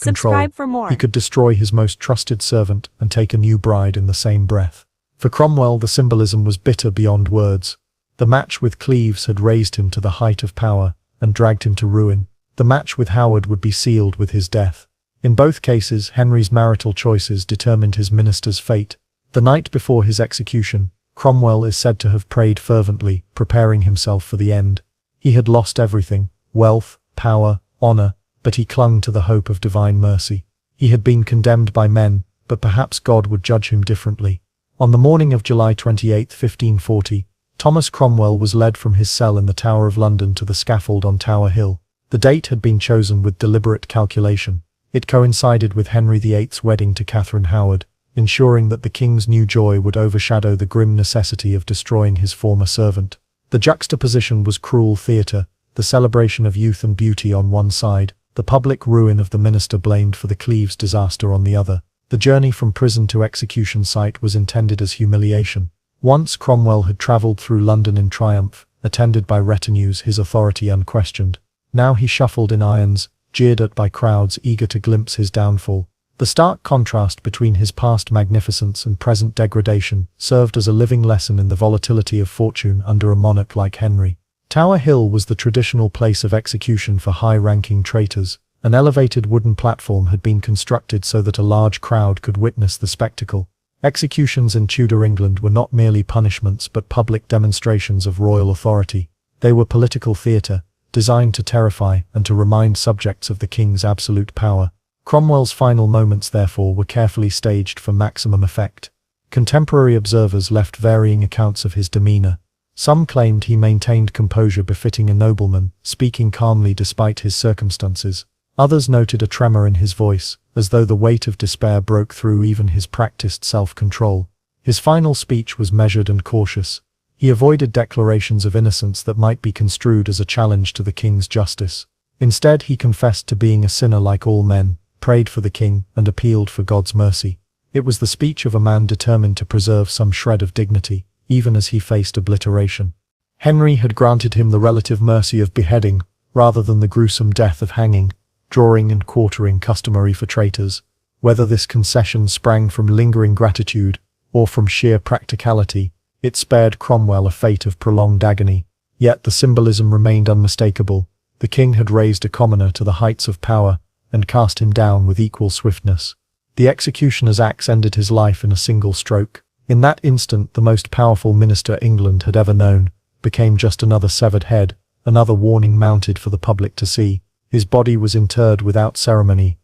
control. Subscribe for more. He could destroy his most trusted servant and take a new bride in the same breath. For Cromwell, the symbolism was bitter beyond words. The match with Cleves had raised him to the height of power and dragged him to ruin. The match with Howard would be sealed with his death. In both cases, Henry's marital choices determined his minister's fate. The night before his execution, Cromwell is said to have prayed fervently, preparing himself for the end. He had lost everything: wealth, power, honor, but he clung to the hope of divine mercy. He had been condemned by men, but perhaps God would judge him differently. On the morning of July 28, 1540, Thomas Cromwell was led from his cell in the Tower of London to the scaffold on Tower Hill. The date had been chosen with deliberate calculation. It coincided with Henry VIII's wedding to Catherine Howard, ensuring that the king's new joy would overshadow the grim necessity of destroying his former servant. The juxtaposition was cruel theatre, the celebration of youth and beauty on one side, the public ruin of the minister blamed for the Cleves disaster on the other. The journey from prison to execution site was intended as humiliation. Once Cromwell had travelled through London in triumph, attended by retinues, his authority unquestioned. Now he shuffled in irons, jeered at by crowds eager to glimpse his downfall. The stark contrast between his past magnificence and present degradation served as a living lesson in the volatility of fortune under a monarch like Henry. Tower Hill was the traditional place of execution for high-ranking traitors. An elevated wooden platform had been constructed so that a large crowd could witness the spectacle. Executions in Tudor England were not merely punishments but public demonstrations of royal authority. They were political theatre, designed to terrify and to remind subjects of the king's absolute power. Cromwell's final moments, therefore, were carefully staged for maximum effect. Contemporary observers left varying accounts of his demeanour. Some claimed he maintained composure befitting a nobleman, speaking calmly despite his circumstances. Others noted a tremor in his voice, as though the weight of despair broke through even his practiced self-control. His final speech was measured and cautious. He avoided declarations of innocence that might be construed as a challenge to the king's justice. Instead, he confessed to being a sinner like all men, prayed for the king, and appealed for God's mercy. It was the speech of a man determined to preserve some shred of dignity, even as he faced obliteration. Henry had granted him the relative mercy of beheading, rather than the gruesome death of hanging, drawing and quartering customary for traitors. Whether this concession sprang from lingering gratitude, or from sheer practicality, it spared Cromwell a fate of prolonged agony. Yet the symbolism remained unmistakable. The king had raised a commoner to the heights of power, and cast him down with equal swiftness. The executioner's axe ended his life in a single stroke. In that instant, the most powerful minister England had ever known became just another severed head, another warning mounted for the public to see. His body was interred without ceremony,